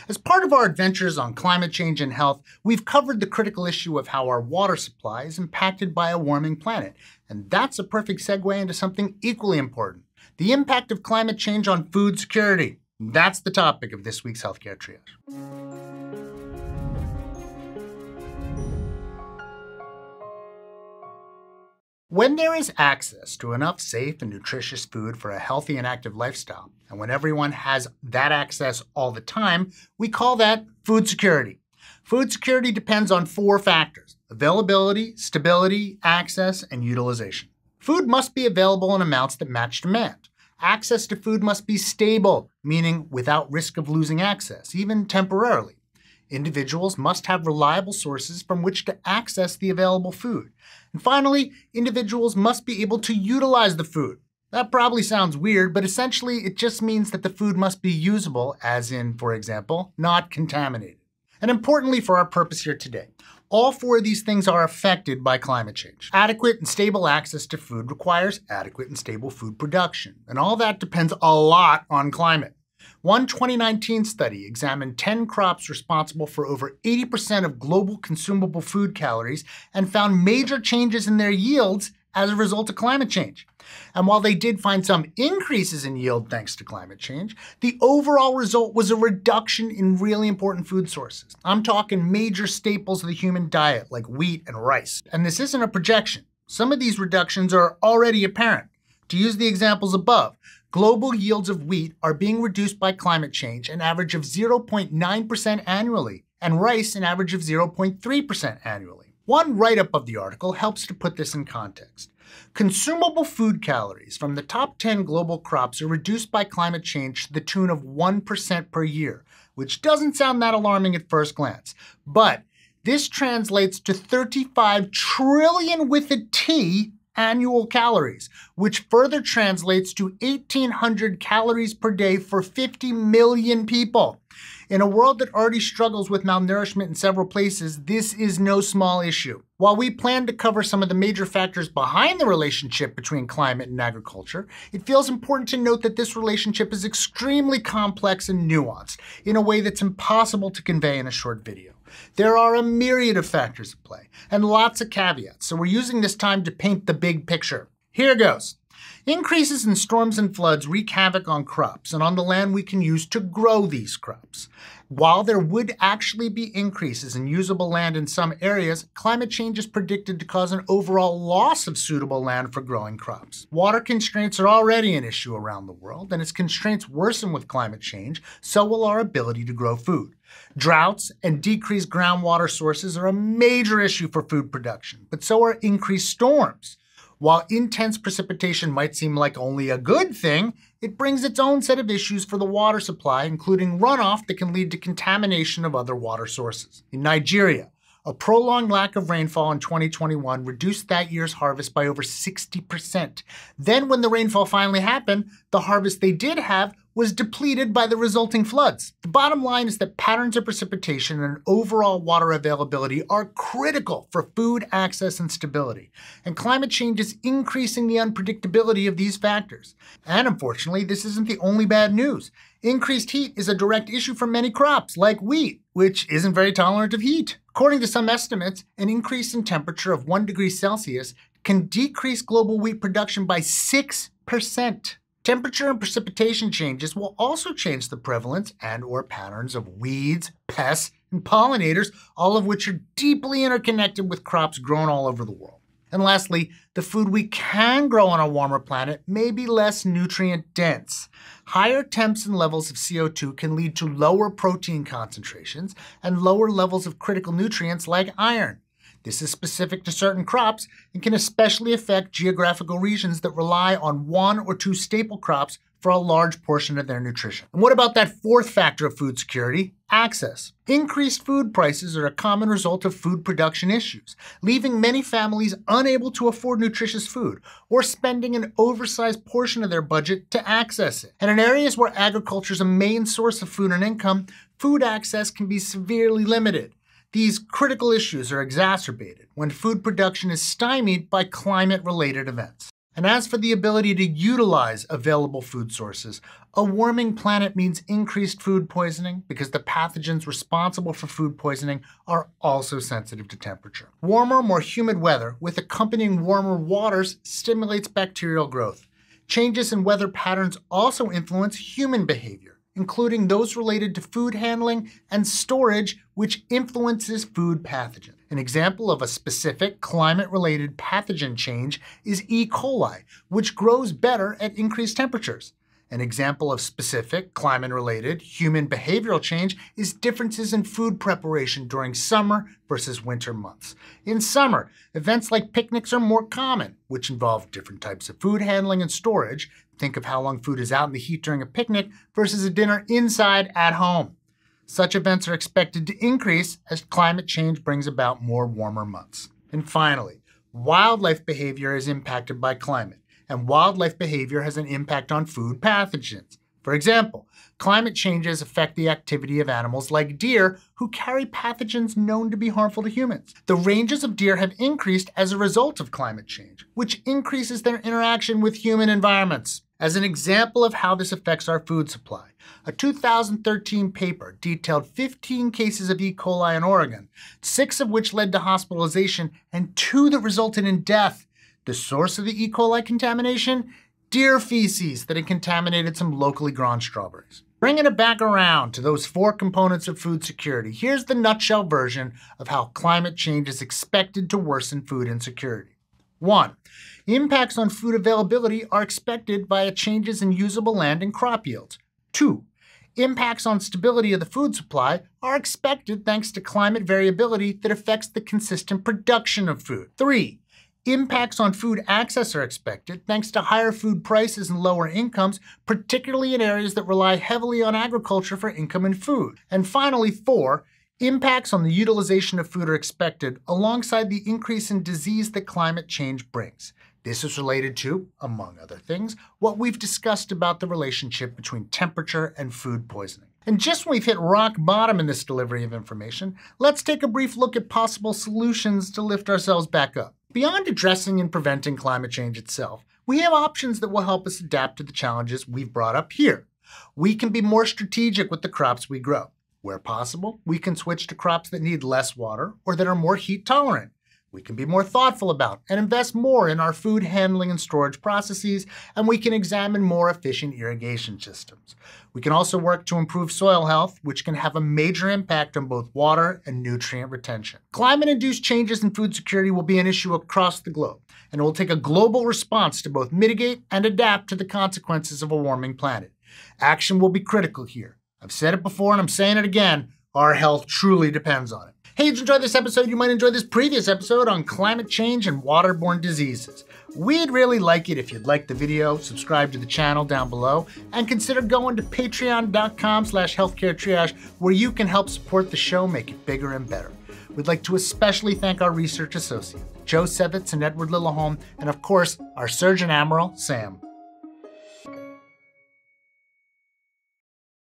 As part of our adventures on climate change and health, we've covered the critical issue of how our water supply is impacted by a warming planet. And that's a perfect segue into something equally important: the impact of climate change on food security. That's the topic of this week's Healthcare Triage. When there is access to enough safe and nutritious food for a healthy and active lifestyle, and when everyone has that access all the time, we call that food security. Food security depends on 4 factors: availability, stability, access, and utilization. Food must be available in amounts that match demand. Access to food must be stable, meaning without risk of losing access, even temporarily. Individuals must have reliable sources from which to access the available food. And finally, individuals must be able to utilize the food. That probably sounds weird, but essentially it just means that the food must be usable, as in, for example, not contaminated. And importantly for our purpose here today, all 4 of these things are affected by climate change. Adequate and stable access to food requires adequate and stable food production, and all that depends a lot on climate. One 2019 study examined 10 crops responsible for over 80% of global consumable food calories and found major changes in their yields as a result of climate change. And while they did find some increases in yield thanks to climate change, the overall result was a reduction in really important food sources. I'm talking major staples of the human diet like wheat and rice. And this isn't a projection. Some of these reductions are already apparent. To use the examples above, global yields of wheat are being reduced by climate change an average of 0.9% annually, and rice an average of 0.3% annually. One write-up of the article helps to put this in context. Consumable food calories from the top 10 global crops are reduced by climate change to the tune of 1% per year, which doesn't sound that alarming at first glance. But this translates to 35 trillion with a T annual calories, which further translates to 1,800 calories per day for 50 million people. In a world that already struggles with malnourishment in several places, this is no small issue. While we plan to cover some of the major factors behind the relationship between climate and agriculture, it feels important to note that this relationship is extremely complex and nuanced in a way that's impossible to convey in a short video. There are a myriad of factors at play, and lots of caveats, so we're using this time to paint the big picture. Here goes. Increases in storms and floods wreak havoc on crops and on the land we can use to grow these crops. While there would actually be increases in usable land in some areas, climate change is predicted to cause an overall loss of suitable land for growing crops. Water constraints are already an issue around the world, and as constraints worsen with climate change, so will our ability to grow food. Droughts and decreased groundwater sources are a major issue for food production, but so are increased storms. While intense precipitation might seem like only a good thing, it brings its own set of issues for the water supply, including runoff that can lead to contamination of other water sources. In Nigeria, a prolonged lack of rainfall in 2021 reduced that year's harvest by over 60%. Then when the rainfall finally happened, the harvest they did have was depleted by the resulting floods. The bottom line is that patterns of precipitation and overall water availability are critical for food access and stability, and climate change is increasing the unpredictability of these factors. And unfortunately, this isn't the only bad news. Increased heat is a direct issue for many crops, like wheat, which isn't very tolerant of heat. According to some estimates, an increase in temperature of 1 degree Celsius can decrease global wheat production by 6%. Temperature and precipitation changes will also change the prevalence and/or patterns of weeds, pests, and pollinators, all of which are deeply interconnected with crops grown all over the world. And lastly, the food we can grow on a warmer planet may be less nutrient dense. Higher temps and levels of CO2 can lead to lower protein concentrations and lower levels of critical nutrients like iron. This is specific to certain crops and can especially affect geographical regions that rely on 1 or 2 staple crops for a large portion of their nutrition. And what about that 4th factor of food security? Access. Increased food prices are a common result of food production issues, leaving many families unable to afford nutritious food or spending an oversized portion of their budget to access it. And in areas where agriculture is a main source of food and income, food access can be severely limited. These critical issues are exacerbated when food production is stymied by climate-related events. And as for the ability to utilize available food sources, a warming planet means increased food poisoning because the pathogens responsible for food poisoning are also sensitive to temperature. Warmer, more humid weather with accompanying warmer waters stimulates bacterial growth. Changes in weather patterns also influence human behavior, including those related to food handling and storage, which influences food pathogens. An example of a specific climate-related pathogen change is E. coli, which grows better at increased temperatures. An example of specific climate-related human behavioral change is differences in food preparation during summer versus winter months. In summer, events like picnics are more common, which involve different types of food handling and storage. Think of how long food is out in the heat during a picnic versus a dinner inside at home. Such events are expected to increase as climate change brings about more warmer months. And finally, wildlife behavior is impacted by climate, and wildlife behavior has an impact on food pathogens. For example, climate changes affect the activity of animals like deer who carry pathogens known to be harmful to humans. The ranges of deer have increased as a result of climate change, which increases their interaction with human environments. As an example of how this affects our food supply, a 2013 paper detailed 15 cases of E. coli in Oregon, 6 of which led to hospitalization and 2 that resulted in death. The source of the E. coli contamination? Deer feces that had contaminated some locally grown strawberries. Bringing it back around to those 4 components of food security, here's the nutshell version of how climate change is expected to worsen food insecurity. 1. Impacts on food availability are expected via changes in usable land and crop yields. 2. Impacts on stability of the food supply are expected thanks to climate variability that affects the consistent production of food. 3. Impacts on food access are expected thanks to higher food prices and lower incomes, particularly in areas that rely heavily on agriculture for income and food. And finally, 4. Impacts on the utilization of food are expected alongside the increase in disease that climate change brings. This is related to, among other things, what we've discussed about the relationship between temperature and food poisoning. And just when we've hit rock bottom in this delivery of information, let's take a brief look at possible solutions to lift ourselves back up. Beyond addressing and preventing climate change itself, we have options that will help us adapt to the challenges we've brought up here. We can be more strategic with the crops we grow. Where possible, we can switch to crops that need less water or that are more heat tolerant. We can be more thoughtful about and invest more in our food handling and storage processes, and we can examine more efficient irrigation systems. We can also work to improve soil health, which can have a major impact on both water and nutrient retention. Climate-induced changes in food security will be an issue across the globe, and it will take a global response to both mitigate and adapt to the consequences of a warming planet. Action will be critical here. I've said it before and I'm saying it again, our health truly depends on it. Hey, if you enjoyed this episode, you might enjoy this previous episode on climate change and waterborne diseases. We'd really like it if you'd like the video, subscribe to the channel down below, and consider going to patreon.com/healthcaretriage where you can help support the show, make it bigger and better. We'd like to especially thank our research associates, Joe Sevitz and Edward Lillaholm, and of course, our Surgeon Admiral, Sam.